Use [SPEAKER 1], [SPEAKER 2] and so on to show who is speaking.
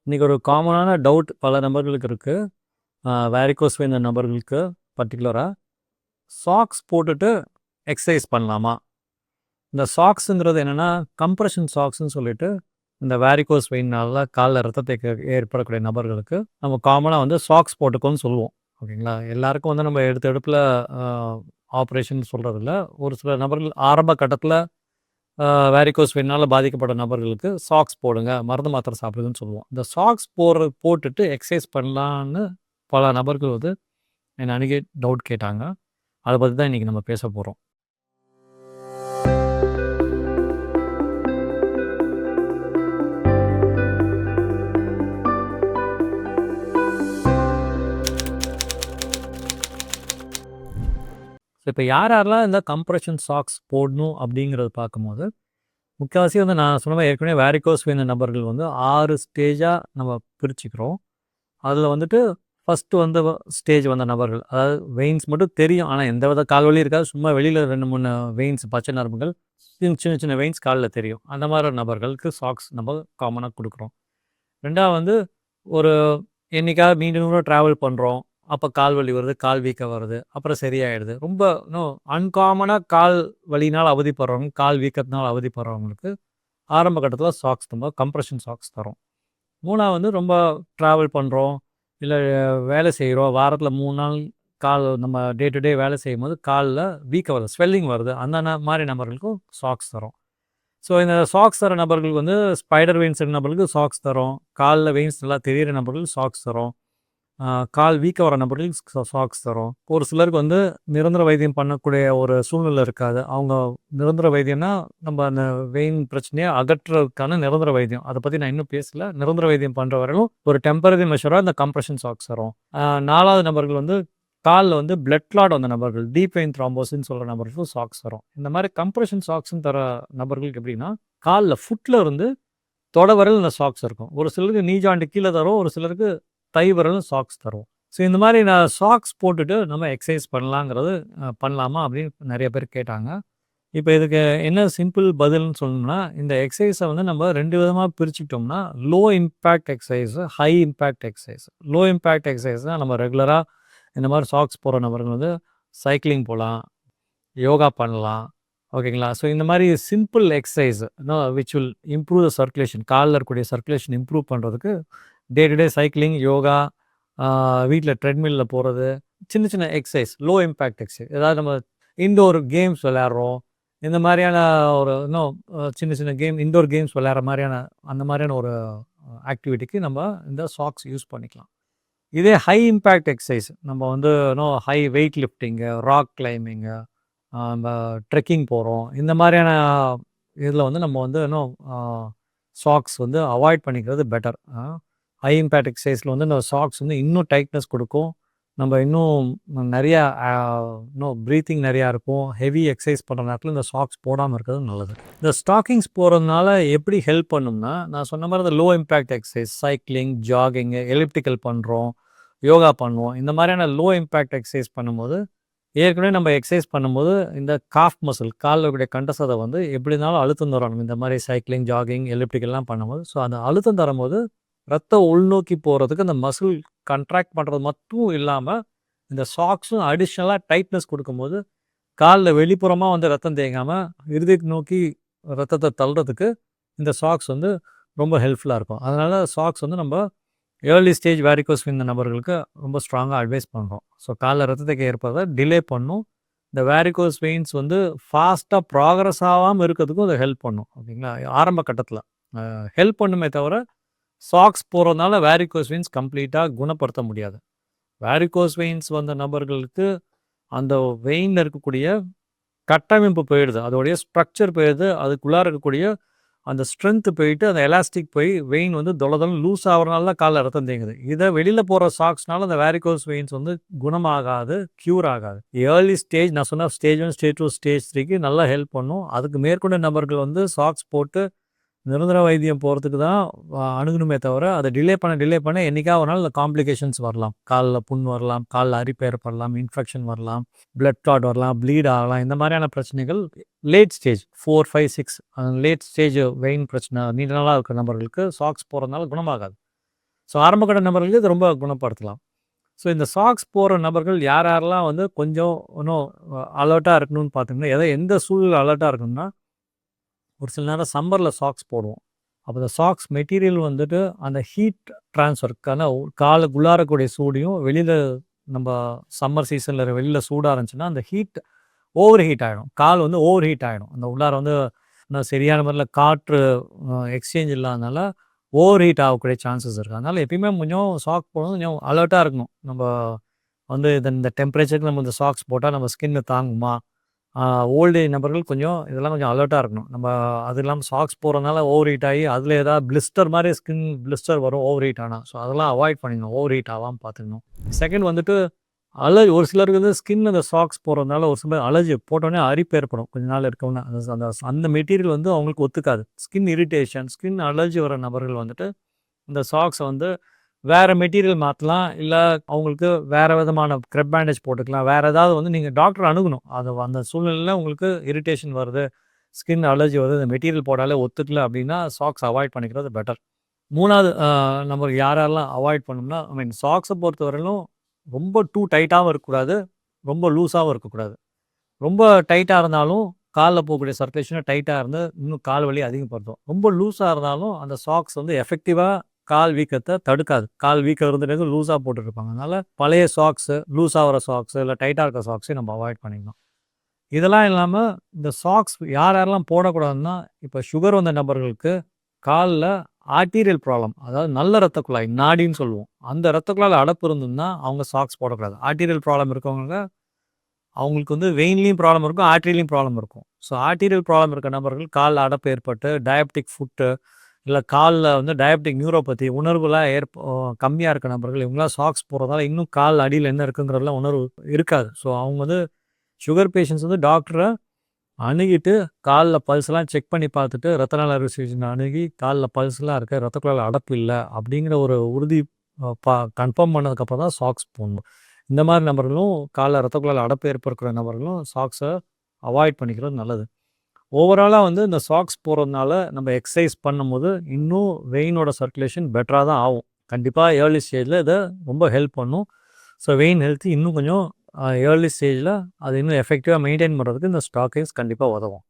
[SPEAKER 1] இன்றைக்கி ஒரு காமனான டவுட் பல நபர்களுக்கு இருக்குது. வேரிகோஸ் வெயின் நபர்களுக்கு பர்டிகுலராக சாக்ஸ் போட்டுட்டு எக்ஸசைஸ் பண்ணலாமா? இந்த சாக்ஸுங்கிறது என்னென்னா கம்ப்ரெஷன் சாக்ஸ்ன்னு சொல்லிட்டு இந்த வேரிகோஸ் வெயின்னால காலில் ரத்தத்தை ஏற்படக்கூடிய நபர்களுக்கு நம்ம காமனாக வந்து சாக்ஸ் போட்டுக்கோன்னு சொல்லுவோம். ஓகேங்களா? எல்லாருக்கும் வந்து நம்ம எடுப்பில் ஆப்ரேஷன் சொல்கிறதில்ல. ஒரு சில நபர்கள் ஆரம்ப கட்டத்தில் வேரிகோஸ் வெயினால் பாதிக்கப்பட்ட நபர்களுக்கு சாக்ஸ் போடுங்க, மருந்து மாத்திரை சாப்பிடுங்கன்னு சொல்லுவோம். இந்த சாக்ஸ் போட்டுட்டு எக்ஸசைஸ் பண்ணலான்னு பல நபர்கள் வந்து என்னை அணுகி டவுட் கேட்டாங்க. அதை பற்றி தான் இன்றைக்கி நம்ம பேச போகிறோம். இப்போ யாரெல்லாம் இந்த கம்ப்ரெஷன் சாக்ஸ் போடணும் அப்படிங்கிறத பார்க்கும்போது முக்கால்வாசி வந்து நான் சொன்ன ஏற்கனவே வேரிகோஸ் வெயின் நபர்கள் வந்து 6 ஸ்டேஜாக நம்ம பிரிச்சுக்கிறோம். அதில் வந்துட்டு ஃபஸ்ட்டு வந்த ஸ்டேஜ் வந்த நபர்கள், அதாவது வெயின்ஸ் மட்டும் தெரியும், ஆனால் எந்த வித கால்வலியும் இருக்காது, சும்மா வெளியில் 2-3 வெயின்ஸ் பச்சை நரம்புகள் சின்ன சின்ன வெயின்ஸ் காலில் தெரியும். அந்த மாதிரி நபர்களுக்கு சாக்ஸ் நம்ம காமனாக கொடுக்குறோம். ரெண்டாவது வந்து ஒரு என்னைக்காவது மீண்டும் தூரம் ட்ராவல் பண்ணுறோம், அப்போ கால் வலி வருது, கால் வீக்கம் வருது, அப்புறம் சரியாயிடுது. ரொம்ப இன்னும் அன்காமனாக கால் வலினால் அவதிப்படுறவங்க, கால் வீக்கத்தினால் அவதிப்படுறவங்களுக்கு ஆரம்ப கட்டத்தில் சாக்ஸ் நம்ம கம்ப்ரெஷன் சாக்ஸ் தரோம். மூணாவது வந்து ரொம்ப ட்ராவல் பண்ணுறோம், இல்லை வேலை செய்கிறோம், வாரத்தில் 3 நாள் கால் நம்ம டே டு டே வேலை செய்யும்போது காலில் வீக்கம் வருது, ஸ்வெல்லிங் வருது, அந்த மாதிரி நபர்களுக்கும் சாக்ஸ் தரோம். ஸோ இந்த சாக்ஸ் தர நபர்களுக்கு வந்து ஸ்பைடர் வெயின்ஸ் நபர்களுக்கு சாக்ஸ் தரோம், காலில் வெயின்ஸ் நல்லா தெரிகிற நபர்களுக்கு சாக்ஸ் தரோம், கால் வீக்க வர நபர்களுக்கு சாக்ஸ் தரோம். ஒரு சிலருக்கு வந்து நிரந்தர வைத்தியம் பண்ணக்கூடிய ஒரு சூழ்நிலை இருக்காது. அவங்க நிரந்தர வைத்தியம்னா நம்ம அந்த வெயின் பிரச்சனையை அகற்றுறதுக்கான நிரந்தர வைத்தியம், அதை பற்றி நான் இன்னும் பேசல. நிரந்தர வைத்தியம் பண்ணுற வரையும் ஒரு டெம்பரரி மெஷராக இந்த கம்ப்ரெஷன் சாக்ஸ் தரோம். 4வது நபர்கள் வந்து காலில் வந்து பிளட் கிளாட் வந்த நபர்கள், டீப் வெயின் த்ராம்போசின்னு சொல்கிற நபர்களுக்கும் சாக்ஸ் தரும். இந்த மாதிரி கம்ப்ரெஷன் சாக்ஸ்ன்னு தர நபர்களுக்கு எப்படின்னா காலில் ஃபுட்டில் இருந்து தொட வரையில் இந்த சாக்ஸ் இருக்கும். ஒரு சிலருக்கு நீ ஜாயிண்ட் கீழே தரும், ஒரு சிலருக்கு தை வரலும் சாக்ஸ் தரும். ஸோ இந்த மாதிரி நான் சாக்ஸ் போட்டுட்டு நம்ம எக்ஸசைஸ் பண்ணலாங்கிறது பண்ணலாமா அப்படின்னு நிறைய பேர் கேட்டாங்க. இப்போ இதுக்கு என்ன சிம்பிள் பதில்னு சொல்லணும்னா, இந்த எக்ஸசைஸை வந்து நம்ம 2 விதமாக பிரிச்சுக்கிட்டோம்னா, low impact exercise, high impact exercise. Low impact எக்ஸசைஸ்னால் நம்ம ரெகுலராக இந்த மாதிரி சாக்ஸ் போகிற நபர்கள் வந்து சைக்கிளிங் போகலாம், யோகா பண்ணலாம். ஓகேங்களா? ஸோ இந்த மாதிரி simple exercise which will improve the circulation, காலில் இருக்கக்கூடிய சர்க்குலேஷன் இம்ப்ரூவ் பண்ணுறதுக்கு day to day cycling, yoga, வீட்டில் ட்ரெட்மில்லில் போகிறது, சின்ன சின்ன எக்ஸசைஸ், லோ இம்பேக்ட் எக்ஸசைஸ். ஏதாவது நம்ம இன்டோர் கேம்ஸ் விளையாடுறோம், இந்த மாதிரியான ஒரு இன்னும் சின்ன சின்ன இன்டோர் கேம்ஸ் விளையாடுற மாதிரியான அந்த மாதிரியான ஒரு ஆக்டிவிட்டிக்கு நம்ம இந்த சாக்ஸ் யூஸ் பண்ணிக்கலாம். இதே ஹை இம்பேக்ட் எக்ஸசைஸ், நம்ம வந்து high weight lifting, rock climbing, நம்ம ட்ரெக்கிங் போகிறோம், இந்த மாதிரியான இதில் வந்து நம்ம வந்து சாக்ஸ் வந்து அவாய்ட் பண்ணிக்கிறது பெட்டர். ஹை இம்பேக்ட் எக்ஸசைஸில் வந்து இந்த சாக்ஸ் வந்து இன்னும் டைட்னஸ் கொடுக்கும், நம்ம இன்னும் நிறையா ப்ரீத்திங் நிறையா இருக்கும். ஹெவி எக்ஸசைஸ் பண்ணுற நேரத்தில் இந்த சாக்ஸ் போடாமல் இருக்கிறது நல்லது. இந்த ஸ்டாக்கிங்ஸ் போகிறதுனால எப்படி ஹெல்ப் பண்ணும்னா, நான் சொன்ன மாதிரி இந்த low impact exercise, cycling, jogging, elliptical பண்ணுறோம், யோகா பண்ணுவோம், இந்த மாதிரியான லோ இம்பேக்ட் எக்ஸசைஸ் பண்ணும்போது ஏற்கனவே நம்ம எக்ஸசைஸ் பண்ணும்போது இந்த காஃப் மசில், காலில் இருக்கக்கூடிய கண்டசதை வந்து எப்படி இருந்தாலும் அழுத்தம் தரணும். இந்த மாதிரி சைக்கிளிங், ஜாகிங், எலிப்டிக்கல்லாம் பண்ணும்போது ஸோ அந்த அழுத்தம் தரும்போது ரத்தம் உள்நோக்கி போகிறதுக்கு அந்த மசில் கண்ட்ராக்ட் பண்ணுறது மட்டும் இல்லாமல் இந்த சாக்ஸும் அடிஷ்னலாக டைட்னஸ் கொடுக்கும்போது காலில் வெளிப்புறமாக வந்து ரத்தம் தேங்காமல் இறுதிக்கு நோக்கி ரத்தத்தை தள்ளுறதுக்கு இந்த சாக்ஸ் வந்து ரொம்ப ஹெல்ப்ஃபுல்லாக இருக்கும். அதனால் சாக்ஸ் வந்து நம்ம ஏர்லி ஸ்டேஜ் வேரிகோஸ் வெயின் நபர்களுக்கு ரொம்ப ஸ்ட்ராங்காக அட்வைஸ் பண்ணுறோம். ஸோ காலில் ரத்தத்துக்கு ஏற்பதை டிலே பண்ணும். இந்த வேரிகோஸ் வெயின்ஸ் வந்து ஃபாஸ்ட்டாக ப்ராக்ரஸ் ஆகாமல் இருக்கிறதுக்கும் அதை ஹெல்ப் பண்ணும். ஓகேங்களா? ஆரம்ப கட்டத்தில் ஹெல்ப் பண்ணுமே தவிர சாக்ஸ் போகிறதுனால வேரிகோஸ் வெயின்ஸ் கம்ப்ளீட்டாக குணப்படுத்த முடியாது. வேரிகோஸ் வெயின்ஸ் வந்த நபர்களுக்கு அந்த வெயினில் இருக்கக்கூடிய கட்டமைப்பு போயிடுது, அதோடைய ஸ்ட்ரக்சர் போயிடுது, அதுக்குள்ளார இருக்கக்கூடிய அந்த ஸ்ட்ரென்த்து போயிட்டு அந்த எலாஸ்டிக் போய் வெயின் வந்து தொலைதொலை லூஸ் ஆகிறனால தான் காலில் ரத்தம் தேங்குது. இதை வெளியில் போகிற சாக்ஸ்னால அந்த வேரிகோஸ் வெயின்ஸ் வந்து குணமாகாது, க்யூர் ஆகாது. ஏர்லி ஸ்டேஜ் நான் சொன்ன ஸ்டேஜ் 1, ஸ்டேஜ் 2, ஸ்டேஜ் 3க்கு நல்லா ஹெல்ப் பண்ணும். அதுக்கு மேற்கொண்ட நபர்கள் வந்து சாக்ஸ் போட்டு நிரந்தர வைத்தியம் போகிறதுக்கு தான் அணுகணுமே தவிர அதை டிலே பண்ண என்றைக்கா ஒரு நாள் இந்த காம்ப்ளிகேஷன்ஸ் வரலாம். காலில் புண் வரலாம், காலில் அரிப்பு ஏற்படலாம், இன்ஃபெக்ஷன் வரலாம், பிளட் கிளாட் வரலாம், ப்ளீட் ஆகலாம். இந்த மாதிரியான பிரச்சனைகள் late stage 4, 5, 6 late stage vein பிரச்சனை நீண்ட நாளாக இருக்கிற நபர்களுக்கு சாக்ஸ் போகிறதுனால குணமாகாது. ஸோ ஆரம்பகட்ட நபர்களுக்கு இது ரொம்ப குணப்படுத்தலாம். ஸோ இந்த சாக்ஸ் போடுற நபர்கள் யாரெல்லாம் வந்து கொஞ்சம் இன்னும் அலர்ட்டாக இருக்கணும்னு பார்த்தீங்கன்னா, எந்த சூழ்நிலை அலர்ட்டாக இருக்கணும்னா, ஒரு சில நேரம் சம்மரில் சாக்ஸ் போடுவோம். அப்போ இந்த சாக்ஸ் மெட்டீரியல் வந்துட்டு அந்த ஹீட் ட்ரான்ஸ்ஃபருக்கான காலுக்குள்ளாரக்கூடிய சூடையும் வெளியில் நம்ம சம்மர் சீசனில் வெளியில் சூடாக இருந்துச்சுன்னா அந்த ஹீட் ஓவர் ஹீட் ஆகிடும். கால் வந்து ஓவர் ஹீட் ஆகிடும். அந்த உள்ளார வந்து சரியான முறையில் காற்று எக்ஸ்சேஞ்ச் இல்லாதனால ஓவர் ஹீட் ஆகக்கூடிய சான்சஸ் இருக்குது. அதனால் எப்பயுமே கொஞ்சம் சாக்ஸ் போடணும், கொஞ்சம் அலர்ட்டாக இருக்கணும். நம்ம வந்து இந்த டெம்பரேச்சருக்கு நம்ம இந்த சாக்ஸ் போட்டால் நம்ம ஸ்கின்னு தாங்குமா? ஓல்டேஜ் நபர்கள் கொஞ்சம் இதெல்லாம் கொஞ்சம் அலர்ட்டாக இருக்கணும். நம்ம அது இல்லாமல் சாக்ஸ் போடுறதுனால ஓவர் ஹீட் ஆகி அதில் ஏதாவது பிளிஸ்டர் மாதிரி ஸ்கின் பிளிஸ்டர் வரும் ஓவர் ஹீட் ஆனால். ஸோ அதெல்லாம் அவாய்ட் பண்ணிடணும். ஓவர் ஹீட் ஆகாமல் பார்த்துக்கணும். செகண்ட் வந்துட்டு ஒரு சிலருக்கு வந்து ஸ்கின் அந்த சாக்ஸ் போடுறதுனால ஒரு சில அலர்ஜி போட்டோடனே அரிப்பு ஏற்படும். கொஞ்ச நாள் இருக்கவுன்னா அந்த மெட்டீரியல் வந்து அவங்களுக்கு ஒத்துக்காது. ஸ்கின் இரிட்டேஷன், ஸ்கின் அலர்ஜி வர நபர்கள் வந்துட்டு இந்த சாக்ஸை வந்து வேறு மெட்டீரியல் மாற்றலாம். இல்லை அவங்களுக்கு வேறு விதமான க்ரெப் பேண்டேஜ் போட்டுக்கலாம். வேறு ஏதாவது வந்து நீங்கள் டாக்டர் அணுகணும். அந்த சூழ்நிலையில் உங்களுக்கு இரிட்டேஷன் வருது, ஸ்கின் அலர்ஜி வருது, இந்த மெட்டீரியல் போட்டாலே ஒத்துக்கல அப்படின்னா சாக்ஸ் அவாய்ட் பண்ணிக்கிறது பெட்டர். 3வது நம்ம யாரெல்லாம் அவாய்ட் பண்ணோம்னா, சாக்ஸை பொறுத்தவரையிலும் ரொம்ப டூ டைட்டாகவும் இருக்கக்கூடாது, ரொம்ப லூஸாகவும் இருக்கக்கூடாது. ரொம்ப டைட்டாக இருந்தாலும் காலில் போகக்கூடிய சர்க்குலேஷனை டைட்டாக இருந்து இன்னும் கால் வலி அதிகப்படுத்தும். ரொம்ப லூஸாக இருந்தாலும் அந்த சாக்ஸ் வந்து எஃபெக்டிவாக கால் வீக்கத்தை தடுக்காது. கால் வீக்கம் இருந்துட்டு லூஸாக போட்டுருப்பாங்க. அதனால் பழைய சாக்ஸு, லூஸாக வர சாக்ஸு, இல்லை டைட்டாக இருக்க சாக்ஸையும் நம்ம அவாய்ட் பண்ணிக்கணும். இதெல்லாம் இல்லாமல் இந்த சாக்ஸ் யாரெல்லாம் போடக்கூடாதுன்னா, இப்போ சுகர் வந்த நபர்களுக்கு காலில் ஆர்டீரியல் ப்ராப்ளம், அதாவது நல்ல ரத்த குழாய் நாடின்னு சொல்லுவோம், அந்த ரத்த குழாயில் அடப்பு இருந்ததுன்னா அவங்க சாக்ஸ் போடக்கூடாது. ஆர்டீரியல் ப்ராப்ளம் இருக்கவங்க அவங்களுக்கு வந்து வெயின்லேயும் ப்ராப்ளம் இருக்கும், ஆர்டரியிலையும் ப்ராப்ளம் இருக்கும். ஸோ ஆர்டீரியல் ப்ராப்ளம் இருக்க நபர்கள் காலில் அடப்பு ஏற்பட்டு டயபெட்டிக் ஃபுட்டு, இல்லை காலில் வந்து டயபெட்டிக் நியூரோபதி உணர்வுலாம் கம்மியாக இருக்க நபர்கள் இவங்களாம் சாக்ஸ் போடுறதால இன்னும் கால் அடியில் என்ன இருக்குங்கிறதுலாம் உணர்வு இருக்காது. ஸோ அவங்க வந்து சுகர் பேஷண்ட்ஸ் வந்து டாக்டரை அணுகிட்டு காலில் பல்ஸ்லாம் செக் பண்ணி பார்த்துட்டு ரத்த நாள அறுவை சிகிச்சை அணுகி காலில் பல்ஸ்லாம் இருக்க ரத்த குழாயில் அடப்பு இல்லை அப்படிங்கிற ஒரு உறுதி கன்ஃபார்ம் பண்ணதுக்கப்புறம் தான் சாக்ஸ் போடணும். இந்த மாதிரி நபர்களும் காலில் ரத்த குழாயில் அடப்பு ஏற்படுற நபர்களும் சாக்ஸை அவாய்ட் பண்ணிக்கிறது நல்லது. ஓவராலாக வந்து இந்த சாக்ஸ் போடுறதுனால நம்ம எக்ஸசைஸ் பண்ணும்போது இன்னும் வெயினோட சர்க்குலேஷன் பெட்டராக தான் ஆகும். கண்டிப்பாக ஏர்லி ஸ்டேஜில் இதை ரொம்ப ஹெல்ப் பண்ணும். ஸோ வெயின் ஹெல்த் இன்னும் கொஞ்சம் ஏர்லி ஸ்டேஜில் அது இன்னும் எஃபெக்டிவாக மெயின்டைன் பண்ணுறதுக்கு இந்த ஸ்டாக்கிங்ஸ் கண்டிப்பாக உதவும்.